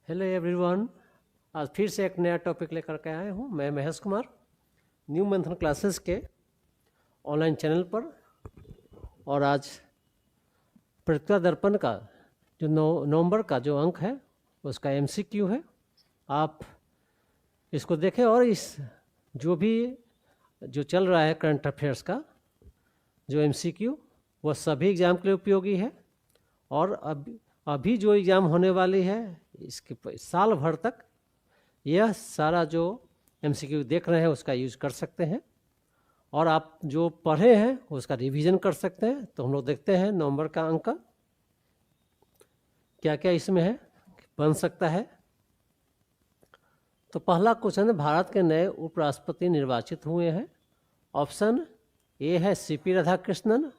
Hello everyone. आज फिर से एक नया टॉपिक लेकर के आए हूँ। मैं महेश कुमार, न्यू मंथन क्लासेस के ऑनलाइन चैनल पर। और आज प्रतिभा दर्पण का जो नवंबर का जो अंक है उसका एमसीक्यू है। आप इसको देखें और इस जो चल रहा है करंट अफेयर्स का जो एमसीक्यू वह सभी एग्ज़ाम के लिए उपयोगी है। और अभी जो एग्ज़ाम होने वाली है इसके साल भर तक यह सारा जो एमसीक्यू देख रहे हैं उसका यूज़ कर सकते हैं। और आप जो पढ़े हैं उसका रिवीजन कर सकते हैं। तो हम लोग देखते हैं नवंबर का अंक क्या क्या इसमें है, बन सकता है। तो पहला क्वेश्चन है, भारत के नए उपराष्ट्रपति निर्वाचित हुए हैं। ऑप्शन ए है सीपी राधाकृष्णन,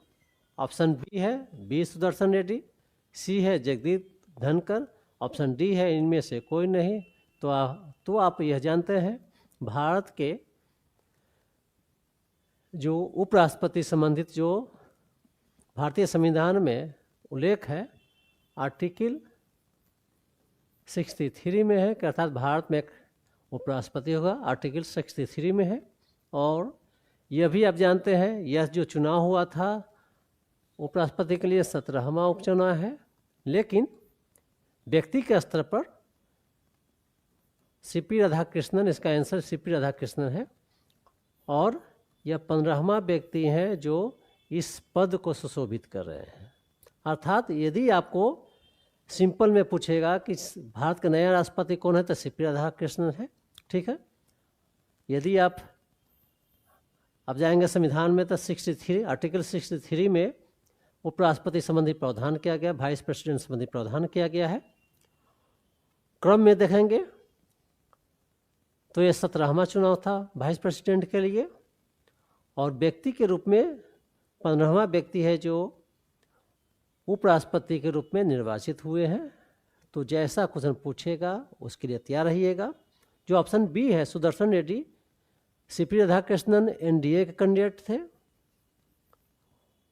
ऑप्शन बी है बी सुदर्शन रेड्डी, सी है जगदीप धनकर, ऑप्शन डी है इनमें से कोई नहीं। तो आप यह जानते हैं भारत के जो उपराष्ट्रपति संबंधित जो भारतीय संविधान में उल्लेख है आर्टिकल 63 में है कि अर्थात भारत में एक उपराष्ट्रपति होगा, आर्टिकल 63 में है। और यह भी आप जानते हैं यह जो चुनाव हुआ था उपराष्ट्रपति के लिए 17वां उपचुनाव है, लेकिन व्यक्ति के स्तर पर सीपी राधाकृष्णन, इसका आंसर सीपी राधाकृष्णन है। और यह 15वां व्यक्ति हैं जो इस पद को सुशोभित कर रहे हैं। अर्थात यदि आपको सिंपल में पूछेगा कि भारत का नया राष्ट्रपति कौन है तो सीपी राधाकृष्णन है, ठीक है। यदि आप जाएंगे संविधान में तो 63 आर्टिकल 63 में उपराष्ट्रपति संबंधी प्रावधान किया गया, वाइस प्रेसिडेंट संबंधी प्रावधान किया गया है। क्रम में देखेंगे तो यह 17वां चुनाव था वाइस प्रेसिडेंट के लिए। और व्यक्ति के रूप में 15वां व्यक्ति है जो उपराष्ट्रपति के रूप में निर्वाचित हुए हैं। तो जैसा क्वेश्चन पूछेगा उसके लिए तैयार रहिएगा। जो ऑप्शन बी है सुदर्शन रेड्डी, सीपी राधाकृष्णन एनडीए के कैंडिडेट थे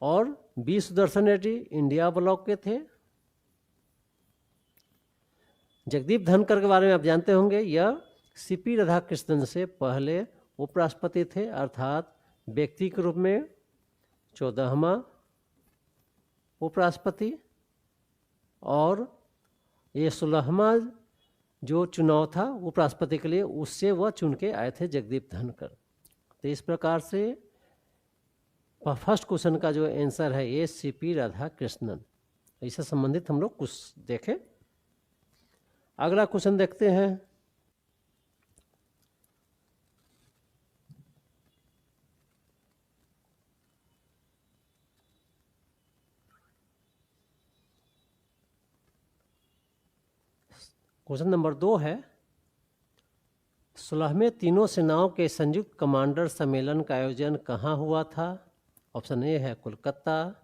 और B Sudarshan Reddy India bloc के थे। जगदीप धनकर के बारे में आप जानते होंगे, यह सीपी राधाकृष्णन से पहले उपराष्ट्रपति थे, अर्थात व्यक्ति के रूप में 14वां उपराष्ट्रपति। और ये 16वां जो चुनाव था उपराष्ट्रपति के लिए उससे वह चुन के आए थे जगदीप धनकर। तो इस प्रकार से फर्स्ट क्वेश्चन का जो आंसर है ये सीपी राधाकृष्णन। इससे संबंधित हम लोग कुछ देखें। अगला क्वेश्चन देखते हैं। क्वेश्चन नंबर 2 है, 16वें तीनों सेनाओं के संयुक्त कमांडर सम्मेलन का आयोजन कहाँ हुआ था। ऑप्शन ए है कोलकाता,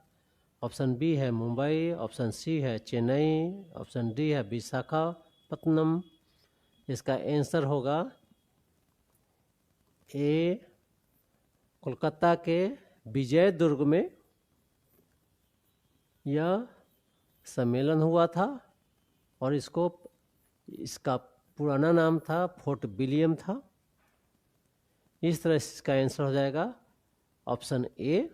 ऑप्शन बी है मुंबई, ऑप्शन सी है चेन्नई, ऑप्शन डी है विशाखापत्तनम। इसका आंसर होगा ए कोलकाता के विजय दुर्ग में यह सम्मेलन हुआ था। और इसका पुराना नाम था फोर्ट विलियम था। इस तरह इसका आंसर हो जाएगा ऑप्शन ए।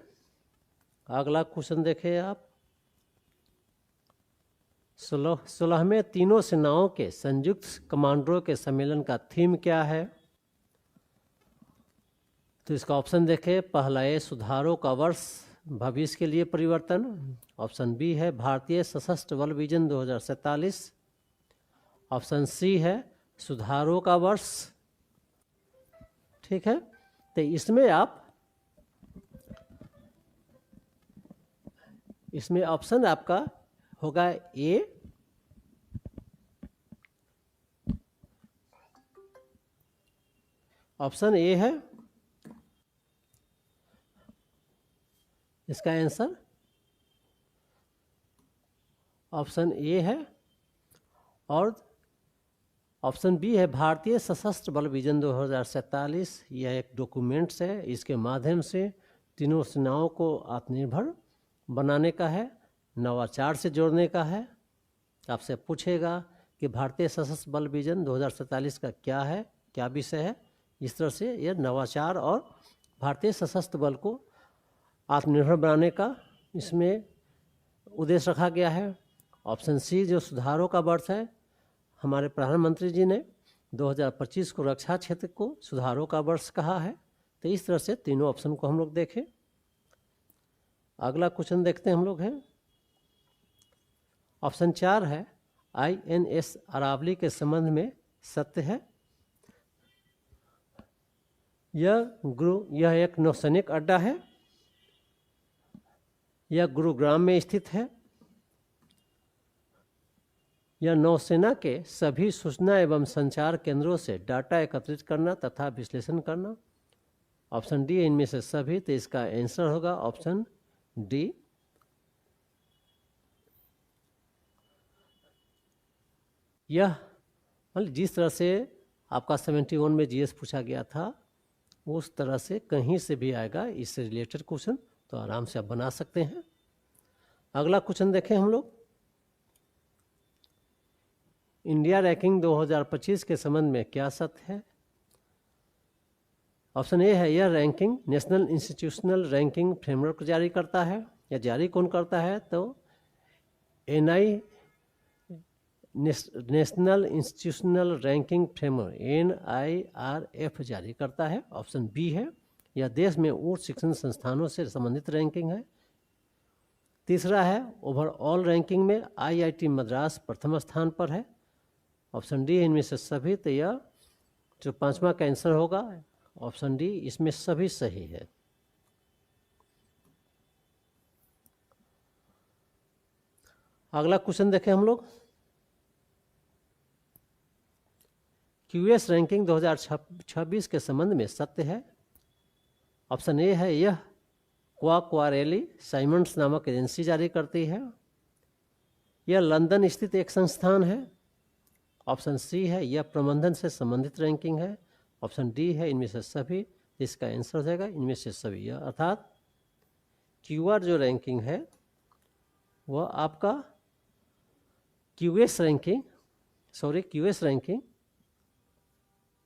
अगला क्वेश्चन देखें आप। 16वें तीनों सेनाओं के संयुक्त कमांडरों के सम्मेलन का थीम क्या है। तो इसका ऑप्शन देखें। पहला ए सुधारों का वर्ष, भविष्य के लिए परिवर्तन। ऑप्शन बी है भारतीय सशस्त्र बल विजन 2047। ऑप्शन सी है सुधारों का वर्ष, ठीक है। तो इसमें ऑप्शन आपका होगा ए। ऑप्शन ए है इसका आंसर, ऑप्शन ए है। और ऑप्शन बी है भारतीय सशस्त्र बल विजन 2047। यह एक डॉक्यूमेंट्स है, इसके माध्यम से तीनों सेनाओं को आत्मनिर्भर बनाने का है, नवाचार से जोड़ने का है। आपसे पूछेगा कि भारतीय सशस्त्र बल विजन 2047 का क्या है, क्या विषय है। इस तरह से यह नवाचार और भारतीय सशस्त्र बल को आत्मनिर्भर बनाने का इसमें उद्देश्य रखा गया है। ऑप्शन सी जो सुधारों का वर्ष है, हमारे प्रधानमंत्री जी ने 2025 को रक्षा क्षेत्र को सुधारों का वर्ष कहा है। तो इस तरह से तीनों ऑप्शन को हम लोग देखें। अगला क्वेश्चन देखते हैं हम लोग हैं ऑप्शन 4 है INS अरावली के संबंध में सत्य है। यह एक नौसैनिक अड्डा है। यह गुरुग्राम में स्थित है। यह नौसेना के सभी सूचना एवं संचार केंद्रों से डाटा एकत्रित करना तथा विश्लेषण करना। ऑप्शन डी इनमें से सभी। तो इसका आंसर होगा ऑप्शन डी। यह मतलब जिस तरह से आपका 71 में जीएस पूछा गया था उस तरह से कहीं से भी आएगा इससे रिलेटेड क्वेश्चन, तो आराम से आप बना सकते हैं। अगला क्वेश्चन देखें हम लोग। इंडिया रैंकिंग 2025 के संबंध में क्या सत्य है। ऑप्शन ए है यह ranking national institutional ranking framework जारी करता है। या जारी कौन करता है, तो NI national institutional ranking framework NIRF जारी करता है। ऑप्शन बी है यह देश में उच्च शिक्षण संस्थानों से संबंधित रैंकिंग है। तीसरा है ओवरऑल रैंकिंग में IIT मद्रास प्रथम स्थान पर है। ऑप्शन डी इनमें से सभी। तो यह जो पांचवा का आंसर होगा ऑप्शन डी, इसमें सभी सही है। अगला क्वेश्चन देखें हम लोग। QS रैंकिंग 2026 के संबंध में सत्य है। ऑप्शन ए है यह क्वारेली साइमंड्स नामक एजेंसी जारी करती है। यह लंदन स्थित एक संस्थान है। ऑप्शन सी है यह प्रबंधन से संबंधित रैंकिंग है। ऑप्शन डी है इनमें से सभी। इसका आंसर हो जाएगा इनमें से सभी। यह अर्थात QR जो रैंकिंग है वह आपका QS रैंकिंग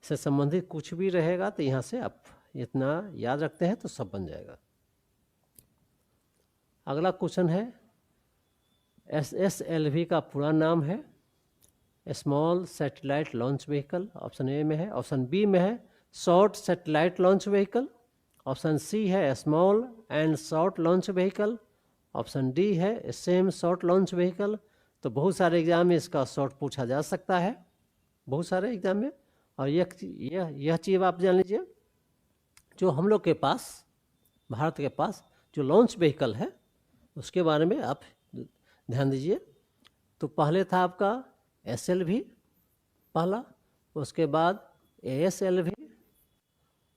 से संबंधित कुछ भी रहेगा तो यहाँ से आप इतना याद रखते हैं तो सब बन जाएगा। अगला क्वेश्चन है SSLV का पूरा नाम है small satellite launch vehicle. Option A में है। ऑप्शन बी में है short satellite launch vehicle. Option C है small and short launch vehicle. Option D है सेम शॉर्ट लॉन्च व्हीकल। तो बहुत सारे एग्जाम में इसका शॉर्ट पूछा जा सकता है, बहुत सारे एग्जाम में। और यह चीज़ आप जान लीजिए, जो हम लोग के पास भारत के पास जो लॉन्च व्हीकल है उसके बारे में आप ध्यान दीजिए। तो पहले था आपका SLV पहला, उसके बाद ASLV,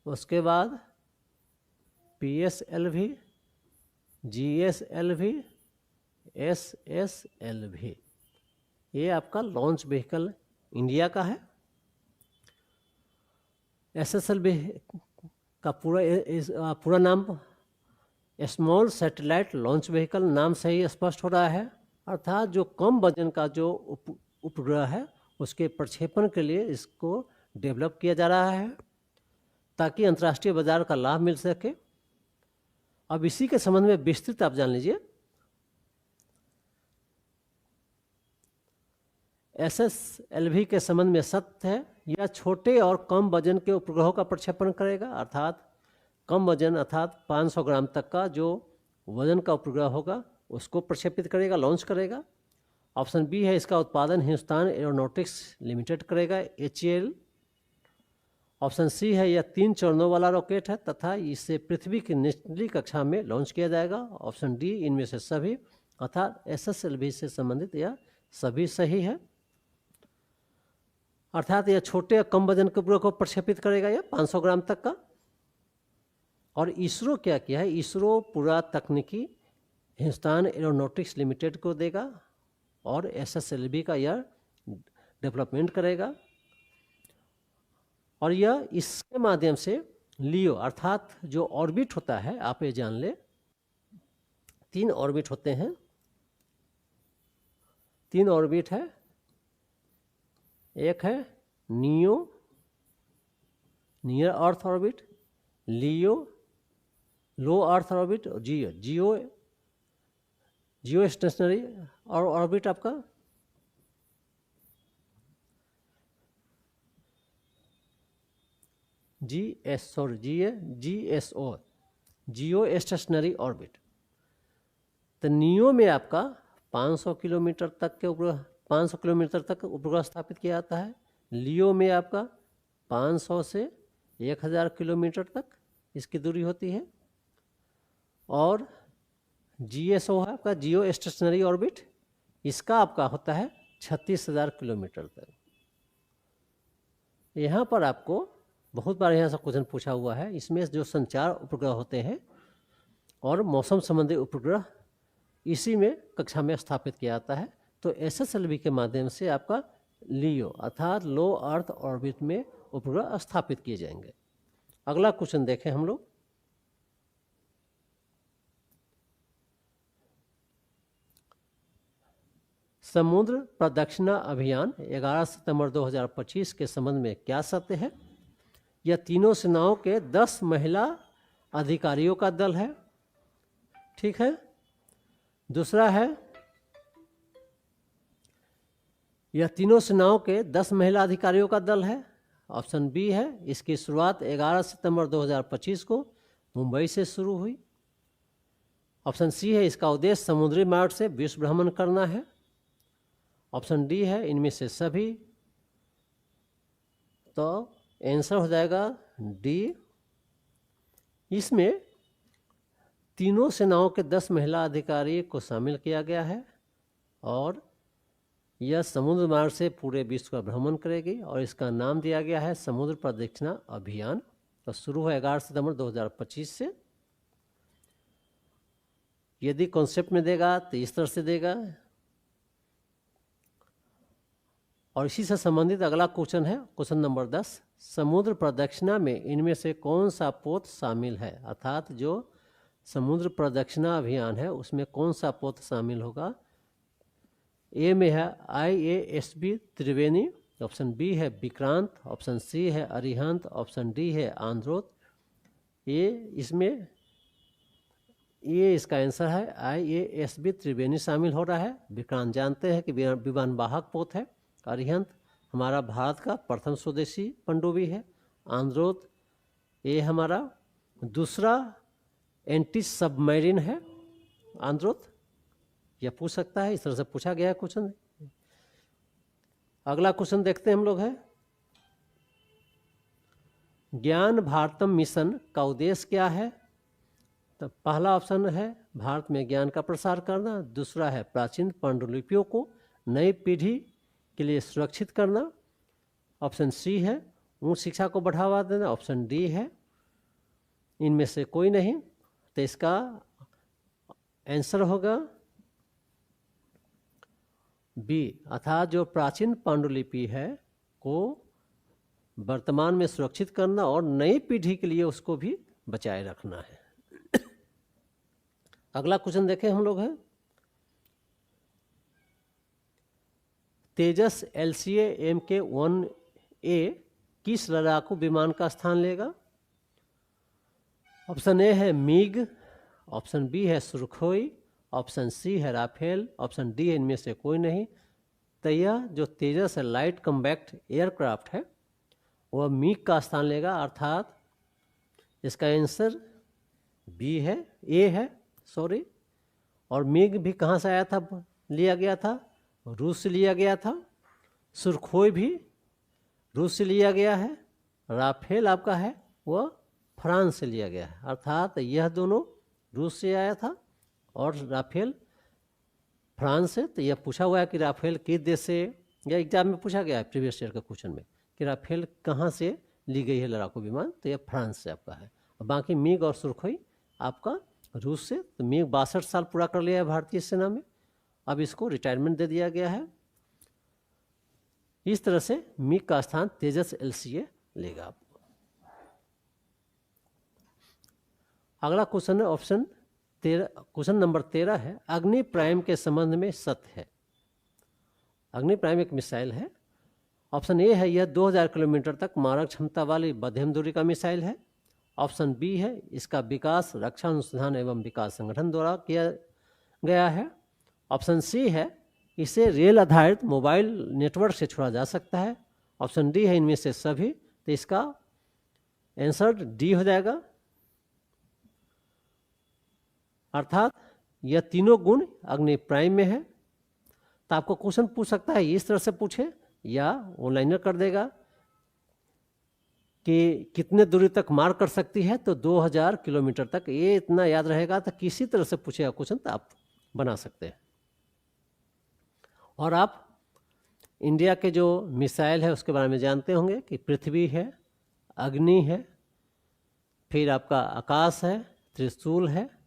उसके बाद PSLV, GSLV, SSLV। ये आपका लॉन्च व्हीकल इंडिया का है। SSLV का पूरा नाम स्मॉल सैटेलाइट लॉन्च व्हीकल नाम से ही स्पष्ट हो रहा है। अर्थात जो कम वजन का जो उपग्रह है उसके प्रक्षेपण के लिए इसको डेवलप किया जा रहा है ताकि अंतर्राष्ट्रीय बाजार का लाभ मिल सके। अब इसी के संबंध में विस्तृत आप जान लीजिए। SSLV के संबंध में सत्य है यह छोटे और कम वजन के उपग्रहों का प्रक्षेपण करेगा। अर्थात कम वजन अर्थात 500 ग्राम तक का जो वजन का उपग्रह होगा उसको प्रक्षेपित करेगा, लॉन्च करेगा। ऑप्शन बी है इसका उत्पादन हिंदुस्तान एरोनॉटिक्स लिमिटेड करेगा, HAL। ऑप्शन सी है यह 3 चरणों वाला रॉकेट है तथा इसे पृथ्वी की निचली कक्षा में लॉन्च किया जाएगा। ऑप्शन डी इनमें से सभी, अर्थात SSLV से संबंधित यह सभी सही है। अर्थात यह छोटे और कम वजन के उपग्रह को प्रक्षेपित करेगा यह 500 ग्राम तक का। और इसरो क्या किया है, इसरो पूरा तकनीकी हिंदुस्तान एरोनॉटिक्स लिमिटेड को देगा और SSLV का यह डेवलपमेंट करेगा। और यह इसके माध्यम से लियो अर्थात जो ऑर्बिट होता है, आप ये जान ले 3 ऑर्बिट होते हैं। 3 ऑर्बिट है एक है नियो नियर अर्थ ऑर्बिट, लियो लो अर्थ ऑर्बिट, और जियो जियो जियो स्टेशनरी और ऑर्बिट आपका GSO जियो स्टेशनरी ऑर्बिट। तो नियो में आपका 500 किलोमीटर तक के उपग्रह 500 किलोमीटर तक उपग्रह स्थापित किया जाता है। लियो में आपका 500 से 1000 किलोमीटर तक इसकी दूरी होती है। और GSO है आपका जियो स्टेशनरी ऑर्बिट, इसका आपका होता है 36,000 किलोमीटर तक। यहाँ पर आपको बहुत बार यहाँ से क्वेश्चन पूछा हुआ है, इसमें जो संचार उपग्रह होते हैं और मौसम संबंधी उपग्रह इसी में कक्षा में स्थापित किया जाता है। तो SSLV के माध्यम से आपका लियो अर्थात लो अर्थ ऑर्बिट में उपग्रह स्थापित किए जाएंगे। अगला क्वेश्चन देखें हम लोग। समुद्र प्रदक्षिणा अभियान 11 सितंबर 2025 के संबंध में क्या सत्य है? यह तीनों सेनाओं के 10 महिला अधिकारियों का दल है, ठीक है। दूसरा है, यह तीनों सेनाओं के 10 महिला अधिकारियों का दल है। ऑप्शन बी है, इसकी शुरुआत 11 सितंबर 2025 को मुंबई से शुरू हुई। ऑप्शन सी है, इसका उद्देश्य समुद्री मार्ग से विश्व भ्रमण करना है। ऑप्शन डी है, इनमें से सभी। तो आंसर हो जाएगा डी। इसमें तीनों सेनाओं के 10 महिला अधिकारी को शामिल किया गया है और यह समुद्र मार्ग से पूरे विश्व का भ्रमण करेगी और इसका नाम दिया गया है समुद्र प्रदक्षिणा अभियान। तो शुरू है 11 सितंबर 2025 से। यदि कॉन्सेप्ट में देगा तो इस तरह से देगा। और इसी से संबंधित अगला क्वेश्चन है क्वेश्चन नंबर 10। समुद्र प्रदक्षिणा में इनमें से कौन सा पोत शामिल है? अर्थात जो समुद्र प्रदक्षिणा अभियान है उसमें कौन सा पोत शामिल होगा? ए में है IASB त्रिवेणी, ऑप्शन बी है विक्रांत, ऑप्शन सी है अरिहंत, ऑप्शन डी है आंध्रोत। ये इसका आंसर है IASB त्रिवेणी शामिल हो रहा है। विक्रांत जानते हैं कि विमान वाहक पोत है। अरिहंत हमारा भारत का प्रथम स्वदेशी पनडुब्बी है। आंध्रोत ये हमारा दूसरा एंटी सबमरीन है। आंध्रोत यह पूछ सकता है, इस तरह से पूछा गया है क्वेश्चन। अगला क्वेश्चन देखते हैं हम लोग है, ज्ञान भारतम मिशन का उद्देश्य क्या है? तो पहला ऑप्शन है भारत में ज्ञान का प्रसार करना। दूसरा है प्राचीन पांडुलिपियों को नई पीढ़ी के लिए सुरक्षित करना। ऑप्शन सी है उच्च शिक्षा को बढ़ावा देना। ऑप्शन डी है इनमें से कोई नहीं। तो इसका आंसर होगा बी, अर्थात जो प्राचीन पांडुलिपि है को वर्तमान में सुरक्षित करना और नई पीढ़ी के लिए उसको भी बचाए रखना है। अगला क्वेश्चन देखें हम लोग है, तेजस LCA MK-1A किस लड़ाकू विमान का स्थान लेगा? ऑप्शन ए है मिग, ऑप्शन बी है सुरखोई, ऑप्शन सी है राफेल, ऑप्शन डी है इनमें से कोई नहीं। तो यह जो तेजस लाइट कम्बैक्ट एयरक्राफ्ट है वह मिग का स्थान लेगा, अर्थात इसका आंसर बी है, ए है सॉरी। और मिग भी कहाँ से आया था? लिया गया था रूस से लिया गया था। सुरखोई भी रूस से लिया गया है। राफेल आपका है वह फ्रांस से लिया गया है, अर्थात यह दोनों रूस से आया था और राफेल फ्रांस से। तो यह पूछा हुआ है कि राफेल किस देश से, या एग्जाम में पूछा गया है प्रीवियस ईयर के क्वेश्चन में कि राफेल कहाँ से ली गई है लड़ाकू विमान, तो यह फ्रांस से आपका है। और बाकी मिग और सुरखोई आपका रूस से। तो मिग 62 साल पूरा कर लिया है भारतीय सेना में, अब इसको रिटायरमेंट दे दिया गया है। इस तरह से मिग का स्थान तेजस LCA लेगा आपको। अगला क्वेश्चन है क्वेश्चन नंबर 13 है, अग्नि प्राइम के संबंध में सत्य है। अग्नि प्राइम एक मिसाइल है ऑप्शन ए है यह 2000 किलोमीटर तक मारक क्षमता वाली मध्यम दूरी का मिसाइल है। ऑप्शन बी है इसका विकास रक्षा अनुसंधान एवं विकास संगठन द्वारा किया गया है। ऑप्शन सी है इसे रेल आधारित मोबाइल नेटवर्क से छोड़ा जा सकता है। ऑप्शन डी है इनमें से सभी। तो इसका आंसर डी हो जाएगा, अर्थात यह तीनों गुण अग्नि प्राइम में है। तो आपको क्वेश्चन पूछ सकता है, इस तरह से पूछे या ऑनलाइनर कर देगा कि कितने दूरी तक मार कर सकती है, तो 2000 किलोमीटर तक, ये इतना याद रहेगा। तो किसी तरह से पूछेगा क्वेश्चन तो आप बना सकते हैं। और आप इंडिया के जो मिसाइल है उसके बारे में जानते होंगे कि पृथ्वी है, अग्नि है, फिर आपका आकाश है, त्रिशूल है,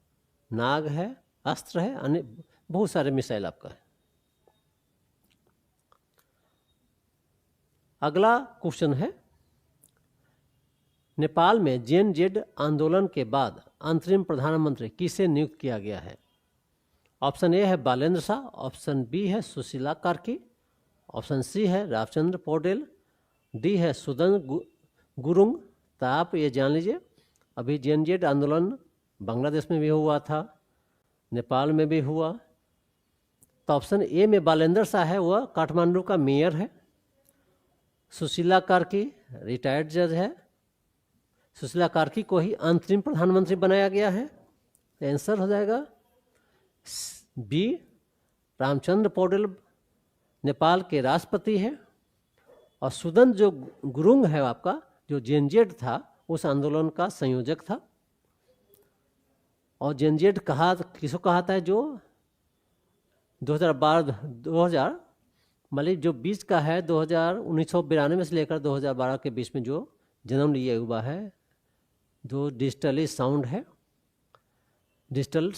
नाग है, अस्त्र है, अन्य बहुत सारे मिसाइल आपका है। अगला क्वेश्चन है, नेपाल में जेन-जेड आंदोलन के बाद अंतरिम प्रधानमंत्री किसे नियुक्त किया गया है। ऑप्शन ए है बालेंद्र शाह, ऑप्शन बी है सुशीला कार्की, ऑप्शन सी है रामचंद्र पौडेल, डी है सुदन गुरुंग। तो आप ये जान लीजिए, अभी जेन-जेड आंदोलन बांग्लादेश में भी हुआ था, नेपाल में भी हुआ। तो ऑप्शन ए में बालेंद्र शाह है, वह काठमांडू का मेयर है। सुशीला कार्की रिटायर्ड जज है। सुशीला कार्की को ही अंतरिम प्रधानमंत्री बनाया गया है। आंसर हो जाएगा बी। रामचंद्र पौडेल नेपाल के राष्ट्रपति है। और सुदन जो गुरुंग है आपका, जो जेन-जेड था, उस आंदोलन का संयोजक था। और जेन-जेड कहा किसको कहा था, जो 2012 मतलब जो बीच का है, 1992 से लेकर 2012 के बीच में जो जन्म लिया हुआ है, जो डिजिटली साउंड है, डिजिटल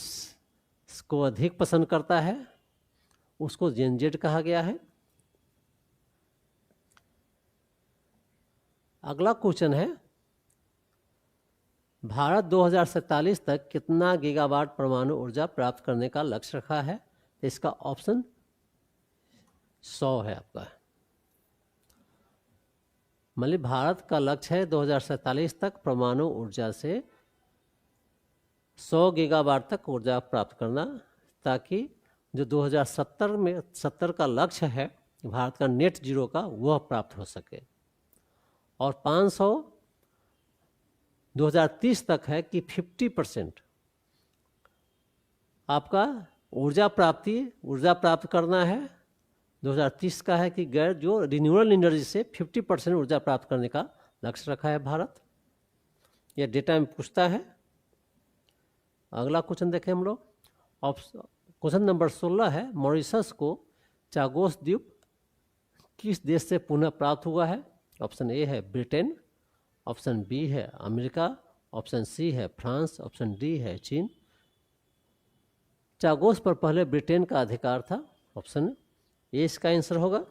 को अधिक पसंद करता है, उसको जेन-जेड कहा गया है। अगला क्वेश्चन है, भारत 2047 तक कितना गीगावाट परमाणु ऊर्जा प्राप्त करने का लक्ष्य रखा है। इसका ऑप्शन 100 है आपका। मतलब भारत का लक्ष्य है 2047 तक परमाणु ऊर्जा से 100 गीगावाट तक ऊर्जा प्राप्त करना, ताकि जो 2070 का लक्ष्य है भारत का नेट जीरो का, वह प्राप्त हो सके। और 500 2030 तक है कि 50% आपका ऊर्जा प्राप्त करना है। 2030 का है कि गैर जो रिन्यूएबल एनर्जी से 50% ऊर्जा प्राप्त करने का लक्ष्य रखा है भारत। यह डेटा में पूछता है। अगला क्वेश्चन देखें हम लोग। क्वेश्चन नंबर 16 है, मॉरिशस को चागोस द्वीप किस देश से पुनः प्राप्त हुआ है। ऑप्शन ए है ब्रिटेन, ऑप्शन बी है अमेरिका, ऑप्शन सी है फ्रांस, ऑप्शन डी है चीन। चागोस पर पहले ब्रिटेन का अधिकार था, ऑप्शन ए इसका आंसर होगा।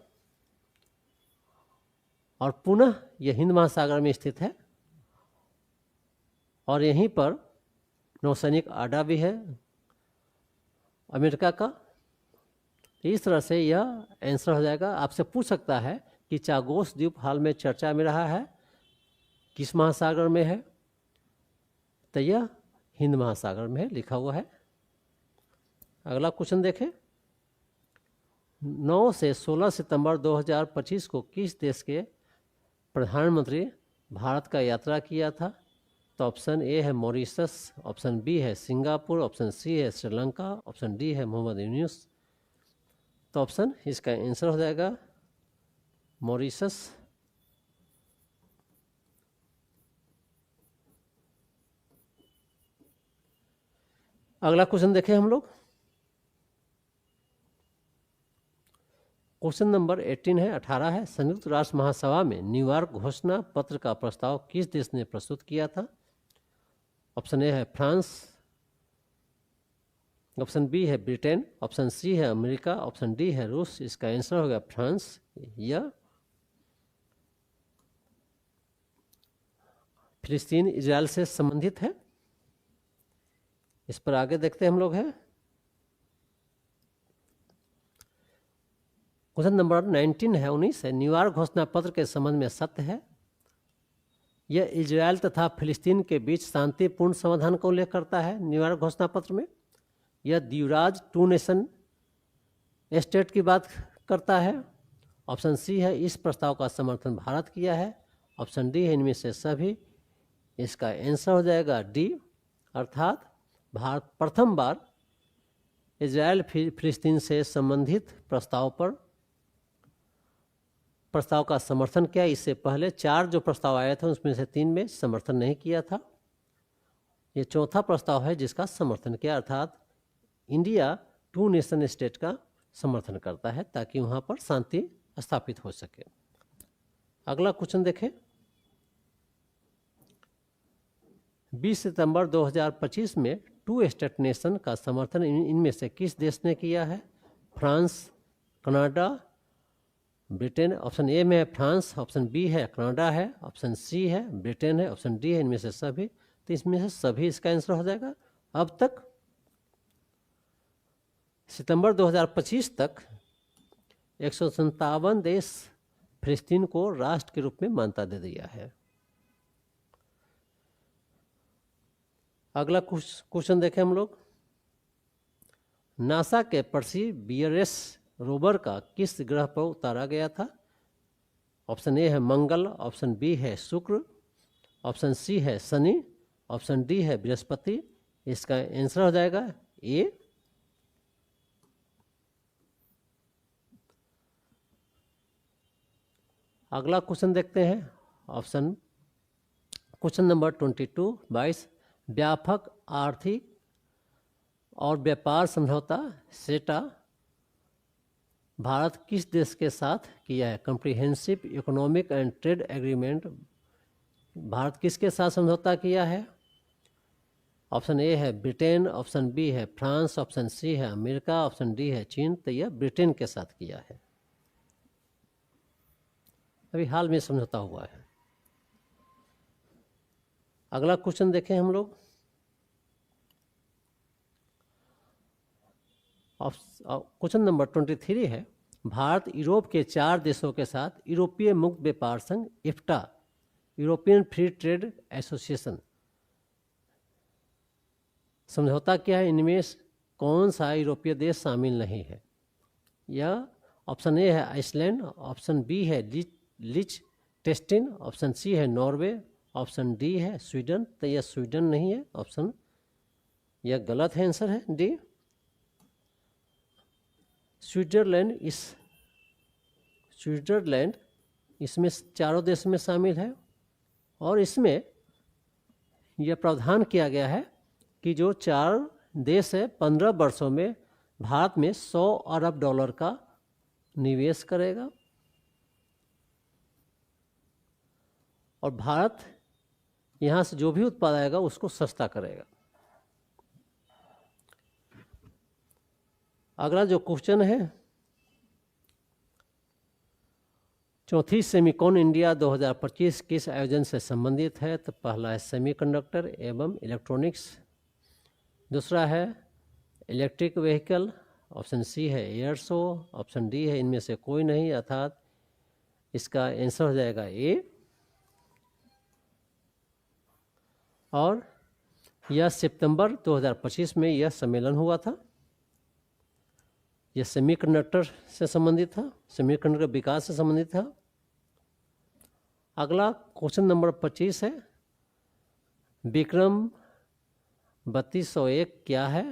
और पुनः यह हिंद महासागर में स्थित है, और यहीं पर नौसैनिक अड्डा भी है अमेरिका का। इस तरह से यह आंसर हो जाएगा। आपसे पूछ सकता है कि चागोस द्वीप हाल में चर्चा में रहा है, किस महासागर में है, तो यह हिंद महासागर में है, लिखा हुआ है। अगला क्वेश्चन देखें। 9 से 16 सितंबर 2025 को किस देश के प्रधानमंत्री भारत का यात्रा किया था। तो ऑप्शन ए है मॉरिशस, ऑप्शन बी है सिंगापुर, ऑप्शन सी है श्रीलंका, ऑप्शन डी है मोहम्मद यूनुस। तो ऑप्शन इसका आंसर हो जाएगा मॉरिशस। अगला क्वेश्चन देखें हम लोग। क्वेश्चन नंबर 18 है, संयुक्त राष्ट्र महासभा में न्यूयॉर्क घोषणा पत्र का प्रस्ताव किस देश ने प्रस्तुत किया था। ऑप्शन ए है फ्रांस, ऑप्शन बी है ब्रिटेन, ऑप्शन सी है अमेरिका, ऑप्शन डी है रूस। इसका आंसर होगा फ्रांस। यह फिलिस्तीन इजराइल से संबंधित है। इस पर आगे देखते हैं हम लोग है। क्वेश्चन नंबर 19 है, 19 है, न्यूयॉर्क घोषणा पत्र के संबंध में सत्य है। यह इजराइल तथा फिलिस्तीन के बीच शांतिपूर्ण समाधान का उल्लेख करता है। न्यूयॉर्क घोषणा पत्र में यह द्विराज 2 नेशन स्टेट की बात करता है। ऑप्शन सी है, इस प्रस्ताव का समर्थन भारत किया है। ऑप्शन डी है, इनमें से सभी। इसका आंसर हो जाएगा डी, अर्थात भारत प्रथम बार इजराइल फिलिस्तीन से संबंधित प्रस्ताव का समर्थन किया। इससे पहले 4 जो प्रस्ताव आए थे उसमें से 3 में समर्थन नहीं किया था। ये चौथा प्रस्ताव है जिसका समर्थन किया, अर्थात इंडिया 2 नेशन स्टेट का समर्थन करता है ताकि वहाँ पर शांति स्थापित हो सके। अगला क्वेश्चन देखें। 20 सितंबर 2025 में 2 स्टेट नेशन का समर्थन इनमें से किस देश ने किया है? France, Canada, Britain. Option A में है फ्रांस, ऑप्शन बी है कनाडा है, ऑप्शन सी है ब्रिटेन है, ऑप्शन डी है इनमें से सभी। तो इसमें से सभी इसका आंसर हो जाएगा। अब तक सितंबर 2025 तक 157 देश फिलिस्तीन को राष्ट्र के रूप में मान्यता दे दिया है। अगला क्वेश्चन देखें हम लोग। नासा के परसीवियरेंस रोवर का किस ग्रह पर उतारा गया था? ऑप्शन ए है मंगल, ऑप्शन बी है शुक्र, ऑप्शन सी है शनि, ऑप्शन डी है बृहस्पति। इसका आंसर हो जाएगा ए। अगला क्वेश्चन देखते हैं। क्वेश्चन नंबर 22 व्यापक आर्थिक और व्यापार समझौता सेटा भारत किस देश के साथ किया है? Comprehensive economic and trade agreement Bharat किसके साथ समझौता किया है? ऑप्शन ए है ब्रिटेन, ऑप्शन बी है फ्रांस, ऑप्शन सी है अमेरिका, ऑप्शन डी है चीन। तो यह ब्रिटेन के साथ किया है, अभी हाल में समझौता हुआ है। अगला क्वेश्चन देखें हम लोग। क्वेश्चन नंबर 23 है, भारत यूरोप के 4 देशों के साथ यूरोपीय मुक्त व्यापार संघ इफ्टा, यूरोपियन फ्री ट्रेड एसोसिएशन समझौता किया है। इनमें कौन सा यूरोपीय देश शामिल नहीं है? यह ऑप्शन ए है आइसलैंड, ऑप्शन बी है लिechtenstein, ऑप्शन सी है नॉर्वे, ऑप्शन डी है स्वीडन। तो यह स्वीडन नहीं है, ऑप्शन यह गलत है, आंसर है डी स्विट्जरलैंड। स्विट्जरलैंड इसमें 4 देश में शामिल है और इसमें यह प्रावधान किया गया है कि जो 4 देश है 15 वर्षों में भारत में $100 अरब का निवेश करेगा और भारत यहाँ से जो भी उत्पाद आएगा उसको सस्ता करेगा। अगला जो क्वेश्चन है, चौथी सेमीकॉन इंडिया 2025 किस आयोजन से संबंधित है? तो पहला है सेमीकंडक्टर एवं इलेक्ट्रॉनिक्स, दूसरा है इलेक्ट्रिक व्हीकल, ऑप्शन सी है एयर शो, ऑप्शन डी है इनमें से कोई नहीं, अर्थात इसका आंसर हो जाएगा ए। और यह सितंबर 2025 में यह सम्मेलन हुआ था। यह सेमीकंडक्टर से संबंधित था, सेमीकंडक्टर विकास से संबंधित था। अगला क्वेश्चन नंबर 25 है, विक्रम 3201 क्या है?